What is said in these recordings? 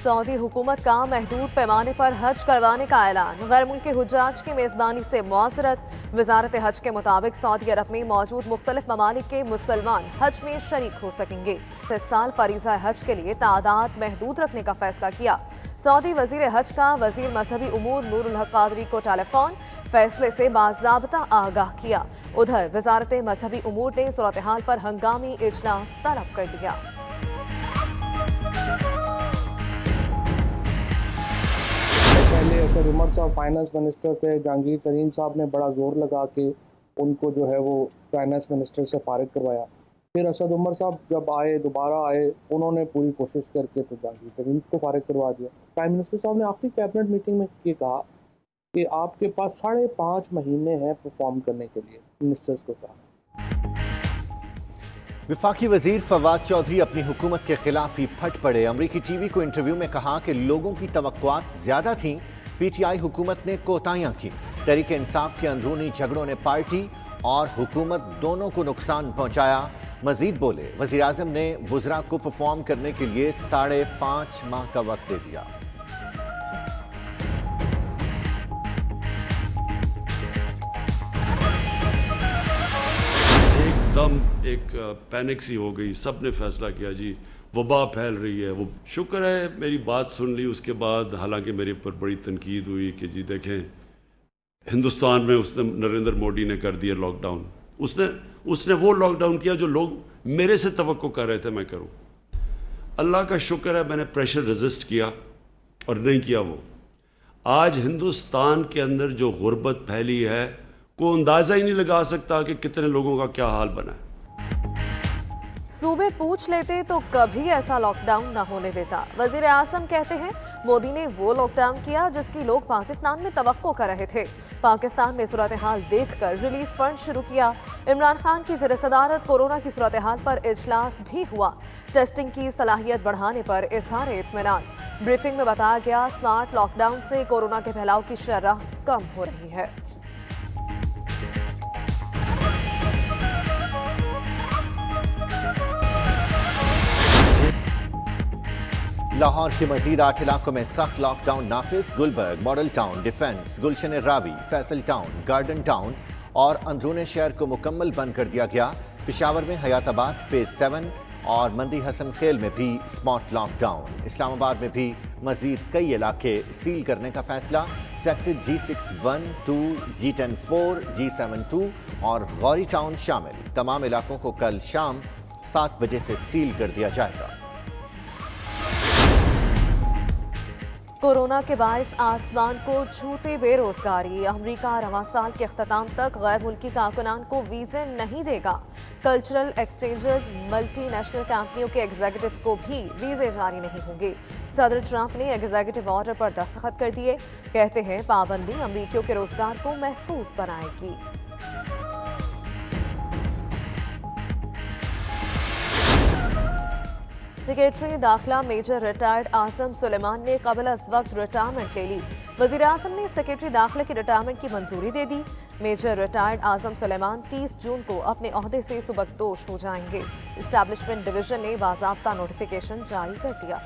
Saudi हुकूमत का महदूद पैमाने पर हज करवाने का ऐलान। गैर मुल्की हुज्जाज की मेज़बानी से मुआसरत। वजारत हज के मुताबिक सऊदी अरब में मौजूद मुख्तलिफ ममालिक के मुसलमान हज में शरीक हो सकेंगे। इस साल फरीज़ा हज के लिए तादाद महदूद रखने का फैसला किया। सऊदी वजीर हज का वजीर मजहबी उमूर नूरुल हक कादरी को टेलीफोन फैसले से बाज़ाब्ता आगाह किया। उधर वजारत मजहबी उमूर ने सूरत हाल पर हंगामी इजलास तलब कर लिया। पहले असद उमर साहब फाइनेंस मिनिस्टर थे, जहांगीर तरीन साहब ने बड़ा जोर लगा के उनको जो है वो फाइनेंस मिनिस्टर से फारिग करवाया। फिर असद उमर साहब जब आए, दोबारा आए, उन्होंने पूरी कोशिश करके तो जहांगीर तरीन को फारिग करवा दिया। प्राइम मिनिस्टर साहब ने आखिरी कैबिनेट मीटिंग में ये कहा कि आपके पास 5.5 महीने हैं परफॉर्म करने के लिए, मिनिस्टर्स को कहा। वफाकी वजीर फवाद चौधरी अपनी हुकूमत के खिलाफ ही फट पड़े। अमरीकी टीवी को इंटरव्यू में कहा कि लोगों की तवक्कुआत ज्यादा थीं, पीटीआई हुकूमत ने कोताहियां की। तहरीक इंसाफ के अंदरूनी झगड़ों ने पार्टी और हुकूमत दोनों को नुकसान पहुंचाया। मजीद बोले, वजीर आज़म ने वज़रा को परफॉर्म करने के लिए 5.5 माह का वक्त दे दिया। एकदम एक पैनिक सी हो गई। सब ने फैसला किया जी वबा फैल रही है। वो शुक्र है मेरी बात सुन ली। उसके बाद हालांकि मेरे ऊपर बड़ी तनकीद हुई कि जी देखें, हिंदुस्तान में उसने नरेंद्र मोदी ने कर दिया लॉकडाउन। उसने वो लॉकडाउन किया जो लोग मेरे से तवक्को कर रहे थे मैं करूं। अल्लाह का शुक्र है मैंने प्रेशर रेजिस्ट किया और नहीं किया। वो आज हिंदुस्तान के अंदर जो गुर्बत फैली है, कोई अंदाज़ा ही नहीं लगा सकता कि कितने लोगों का क्या हाल बना है। सूबे पूछ लेते तो कभी ऐसा लॉकडाउन न होने देता। वजीर आज़म कहते हैं मोदी ने वो लॉकडाउन किया जिसकी लोग पाकिस्तान में तवक्को कर रहे थे। पाकिस्तान में सूरत हाल देखकर रिलीफ फंड शुरू किया। इमरान खान की ज़ेर सदारत कोरोना की सूरत हाल पर इजलास भी हुआ। टेस्टिंग की सलाहियत बढ़ाने पर इज़हार इत्मीनान। ब्रीफिंग में बताया गया स्मार्ट लॉकडाउन से कोरोना के फैलाव की शरह कम हो रही है। लाहौर के मजीद 8 इलाकों में सख्त लॉकडाउन नाफिज। Gulberg, Model Town, Defence, Gulshan Ravi, Faisal Town, Garden Town और अंदरूनी शहर को मुकम्मल बंद कर दिया गया। पेशावर में हयाताबाद फेज 7 और मंदी हसन खेल में भी स्मार्ट लॉकडाउन। इस्लामाबाद में भी मजीद कई इलाके सील करने का फैसला। सेक्टर G6-1, 2, G10-4, G7-2 और गौरी टाउन शामिल तमाम इलाकों को कल शाम 7 बजे से सील कर दिया जाएगा। कोरोना के बायस आसमान को छूते बेरोजगारी। अमरीका रवां साल के अख्ताम तक गैर मुल्की कारकुनान को वीज़े नहीं देगा। कल्चरल एक्सचेंजर्स, मल्टी नेशनल कंपनियों के एग्जीक्यूटिव्स को भी वीज़े जारी नहीं होंगे। सदर ट्रंप ने एग्जीक्यूटिव ऑर्डर पर दस्तखत कर दिए। कहते हैं पाबंदी अमरीकियों के रोजगार को महफूज बनाएगी। सेक्रेटरी दाखिला मेजर रिटायर्ड आजम सुलेमान ने कबल अज वक्त रिटायरमेंट ले ली। वजीर आजम ने सेक्रेटरी दाखिला की रिटायरमेंट की मंजूरी दे दी। मेजर रिटायर्ड आजम सुलेमान 30 जून को अपने ओहदे से सुबकदोश हो जाएंगे। एस्टैब्लिशमेंट डिवीजन ने बाज़ाब्ता नोटिफिकेशन जारी कर दिया।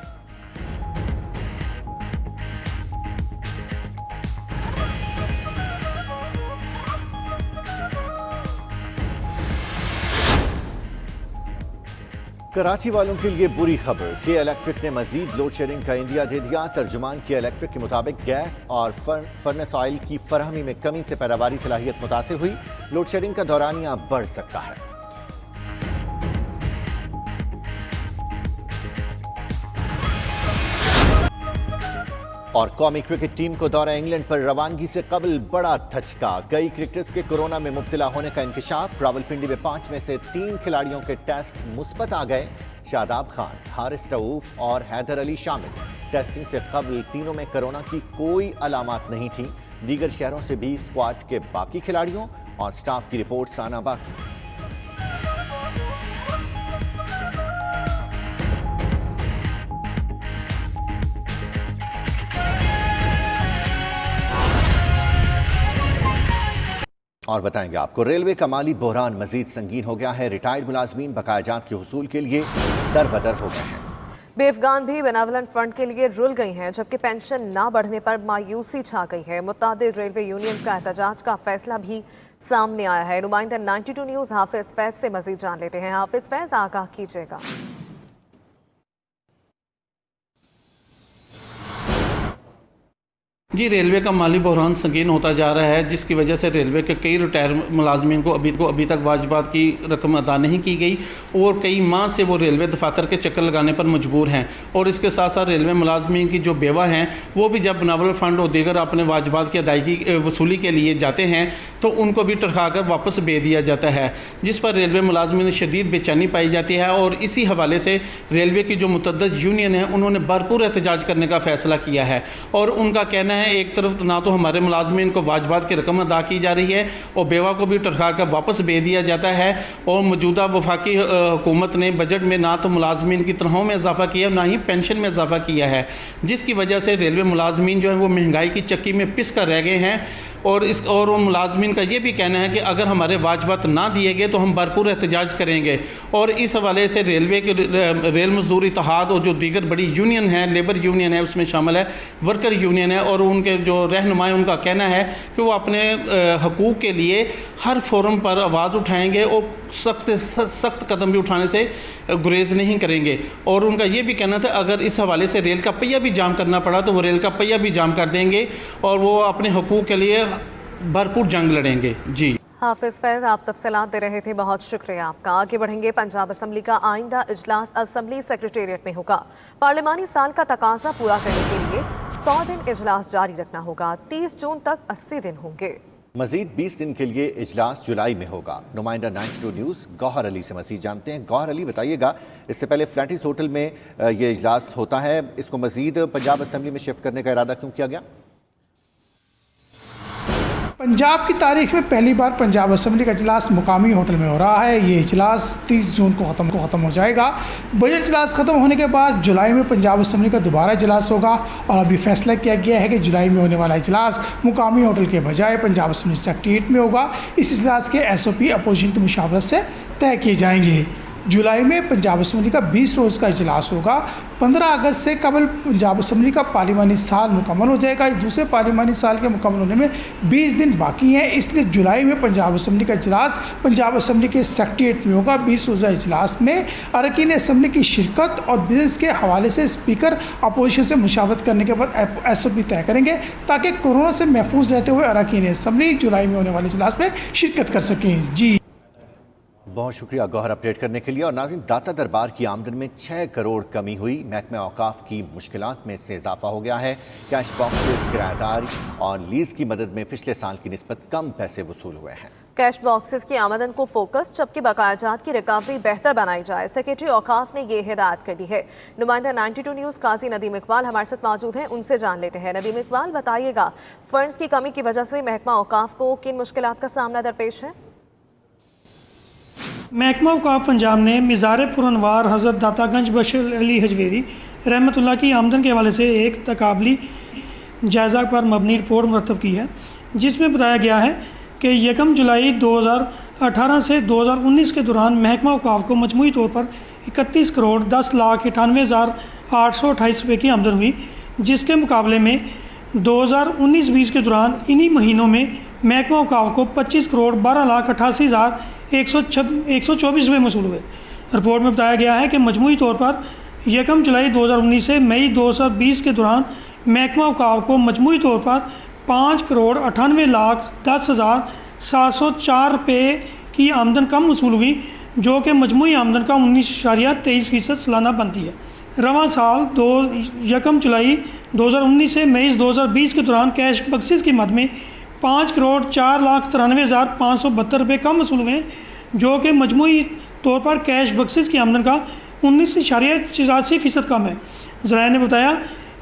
कराची वालों के लिए बुरी खबर। के इलेक्ट्रिक ने मजीद लोड शेडिंग का इंदिया दे दिया। तर्जुमान के इलेक्ट्रिक के मुताबिक गैस और फर्नेस ऑयल की फराहमी में कमी से पैदावारी सलाहियत मुतासिर हुई। लोड शेडिंग का दौरानिया बढ़ सकता है। और कौमी क्रिकेट टीम को दौरा इंग्लैंड पर रवानगी से कबल बड़ा धचका। कई क्रिकेटर्स के कोरोना में मुब्तला होने का इंकशाफ। रावलपिंडी में 5 में से 3 खिलाड़ियों के टेस्ट मुस्बत आ गए। शादाब खान, हारिस रऊफ और हैदर अली शामिल। टेस्टिंग से कबल तीनों में कोरोना की कोई अलामात नहीं थी। दीगर शहरों से भी स्क्वाड के बाकी खिलाड़ियों और स्टाफ की रिपोर्ट्स आना बाकी। और बताएंगे आपको, रेलवे का माली बहरान मजीद संगीन हो गया है। रिटायर्ड मुलाजमीन बकायाजात के हुसूल के लिए दर बदर हो गए हैं। बेफगान भी बेनेवलेंट फ्रंट के लिए रुल गई हैं, जबकि पेंशन ना बढ़ने पर मायूसी छा गई है। मुत्तादिद रेलवे यूनियंस का एहतजाज का फैसला भी सामने आया है। नुमाइंदा 92 न्यूज़ हाफिज फैज से मजीद जान लेते हैं। हाफिज फैज, आगाह कीजिएगा। जी, रेलवे का माली बहरान संगीन होता जा रहा है, जिसकी वजह से रेलवे के कई रिटायर मुलाजमीन को अभी तक वाजिबात की रकम अदा नहीं की गई और कई माह से वो रेलवे दफातर के चक्कर लगाने पर मजबूर हैं। और इसके साथ साथ रेलवे मुलाजमीन की जो बेवा हैं वो भी जब बेनेवलेंट फंड और दीगर अपने वाजिबात की अदायगी वसूली के लिए जाते हैं तो उनको भी टरखा कर वापस भेज दिया जाता है, जिस पर रेलवे मुलाजमीन में शदीद बेचैनी पाई जाती है। और इसी हवाले से रेलवे की जो मुतअद्दिद यूनियन है उन्होंने भरपूर एहतजाज करने का फ़ैसला किया है। और उनका कहना है एक तरफ ना तो हमारे मुलाजमीन को वाजिबात की रकम अदा की जा रही है और बेवा को भी टरखा कर वापस भेज दिया जाता है। और मौजूदा वफाकी हुकूमत ने बजट में ना तो मुलाजमीन की तनख्वाहों में इजाफा किया, ना ही पेंशन में इजाफा किया है, जिसकी वजह से रेलवे मुलाजमीन जो है वो महंगाई की चक्की में पिस कर रह गए हैं। और उन मुलाजमीन का ये भी कहना है कि अगर हमारे वाजिबात ना दिए गए तो हम भरपूर एहतजाज करेंगे। और इस हवाले से रेलवे के रेल मजदूर इत्तेहाद और जो दीगर बड़ी यूनियन है, लेबर यूनियन है, उसमें शामिल है वर्कर यूनियन है, और उनके जो रहनुमा उनका कहना है कि वो अपने हकूक़ के लिए हर फोरम पर आवाज़ उठाएंगे और सख्त से सख्त कदम भी उठाने से गुरेज नहीं करेंगे। और उनका ये भी कहना था अगर इस हवाले से रेल का पहिया भी जाम करना पड़ा तो वो रेल का पहिया भी जाम कर देंगे और वो अपने हकूक़ के लिए भरपूर जंग लड़ेंगे। जी हाफिज फैज, आप तफसीलात दे रहे थे, बहुत शुक्रिया आपका। आगे बढ़ेंगे। पंजाब असम्बली का आइंदा इजलास असम्बली सेक्रेटेरिएट में होगा। पार्लिमानी साल का तकाजा पूरा करने के लिए 100 दिन इजलास जारी रखना होगा। 30 जून तक 80 दिन होंगे। मजीद 20 दिन के लिए इजलास जुलाई में होगा। नुमाइंदा 92 न्यूज़ गौहर अली से मजीद जानते हैं। गौहर अली, बताइएगा, इससे पहले फ्लैटिस होटल में ये इजलास होता है, इसको मजीद पंजाब असम्बली में शिफ्ट करने का इरादा क्यों किया गया? पंजाब की तारीख में पहली बार पंजाब असम्बली का इजलास मुकामी होटल में हो रहा है। ये इजलास 30 जून को ख़त्म हो जाएगा। बजट इजलास ख़त्म होने के बाद जुलाई में पंजाब असम्बली का दोबारा इजलास होगा और अभी फैसला किया गया है कि जुलाई में होने वाला इजलास मुकामी होटल के बजाय पंजाब असम्बली सेक्रेटेरिएट में होगा। इस इजलास के SOP अपोजिशन की मुशावरत से तय किए जाएंगे। जुलाई में पंजाब असम्बली का 20 रोज़ का इजलास होगा। 15 अगस्त से कबल पंजाब असम्बली का पार्लिमानी साल मुकम्मल हो जाएगा। इस दूसरे पार्लिमानी साल के मुकम्मल होने में 20 दिन बाकी हैं, इसलिए जुलाई में पंजाब असम्बली का इजलास पंजाब असम्बली के सेक्रेटेरिएट में होगा। 20 रोज़ा इजलास में अरकान असम्बली की शिरकत और बिजनेस के हवाले से स्पीकर अपोजिशन से मुशावरत करने के बाद SOP तय करेंगे ताकि कोरोना से महफूज रहते हुए अरकान असम्बली जुलाई में होने वाले इजलास में शिरकत कर सकें। जी बहुत शुक्रिया गौहर अपडेट करने के लिए। और नाज़रीन, दाता दरबार की आमदन में 6 करोड़ कमी हुई। महकमा औकाफ की मुश्किलात में इससे इजाफा हो गया है। कैश बॉक्सेस, किराएदार और लीज की मदद में पिछले साल की निस्बत कम पैसे वसूल हुए हैं। कैश बॉक्सेस की आमदन को फोकस, जबकि बकायाजात की रिकवरी बेहतर बनाई जाए, सेक्रेटरी औकाफ ने ये हिदायत कर दी है। नुमाइंदा 92 न्यूज़ काजी नदीम इकबाल हमारे साथ मौजूद हैं, उनसे जान लेते हैं। नदीम इकबाल, बताइएगा, फंड्स की कमी की वजह से महकमा औकाफ को किन मुश्किलात का सामना दरपेश है? महकमा औकाफ पंजाब ने मिज़ार पुरनवार हज़रत दातागंज बशीर अली हजवेरी रहमतुल्लाह की आमदन के हवाले से एक तकाबली जायज़ा पर मबनी रिपोर्ट मुरतब की है, जिसमें बताया गया है कि 1 जुलाई 2018 से 2019 के दौरान महकमा औकाफ को मजमूई तौर पर 31 करोड़ 10,98,828 रुपये की आमदन हुई, जिसके मुकाबले में 2019-20 के दौरान इन्हीं महीनों में महकमा औकाफ को 25 करोड़ 12,88,124 रुपये मसूल हुए। रिपोर्ट में बताया गया है कि मजमूई तौर पर 1 जुलाई 2019 से मई 2020 के दौरान महकमा औकाफ को मजमूई तौर पर 5 करोड़ 98,10,704 रुपये की आमदन कम वसूल हुई, जो कि मजमूई आमदन का 19.23% सालाना बनती है। रवां साल 1 जुलाई 2019 से मई 2020 के दौरान कैश बक्सेस की मद में 5 करोड़ 4,93,572 रुपये कम वसूल हुए, जो कि मजमूई तौर पर कैश बक्सेस की आमदन का 19.84% कम है। ज़राए ने बताया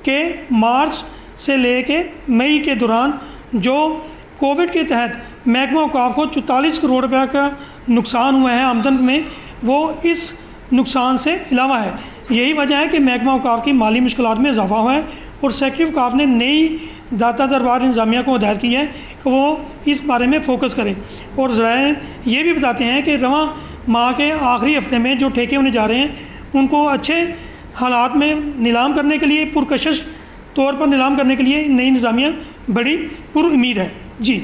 कि मार्च से लेके मई के दौरान जो कोविड के तहत महकमा औकाफ को 44 करोड़ रुपये का नुकसान हुआ है आमदन में, वो इस नुकसान से अलावा है। यही वजह है कि महकमा औकाफ की माली मुश्किलात में इजाफा हुआ है और सेक्रेटरी औकाफ ने नई दाता दरबार इंतजामिया को हिदायत की है कि वो इस बारे में फ़ोकस करें। और ज़राए ये भी बताते हैं कि रवां माह के आखिरी हफ्ते में जो ठेके होने जा रहे हैं उनको अच्छे हालात में नीलाम करने के लिए पुरकशिश तौर पर नीलाम करने के लिए नई इंतज़ामिया बड़ी पुरुम्मीद है। जी।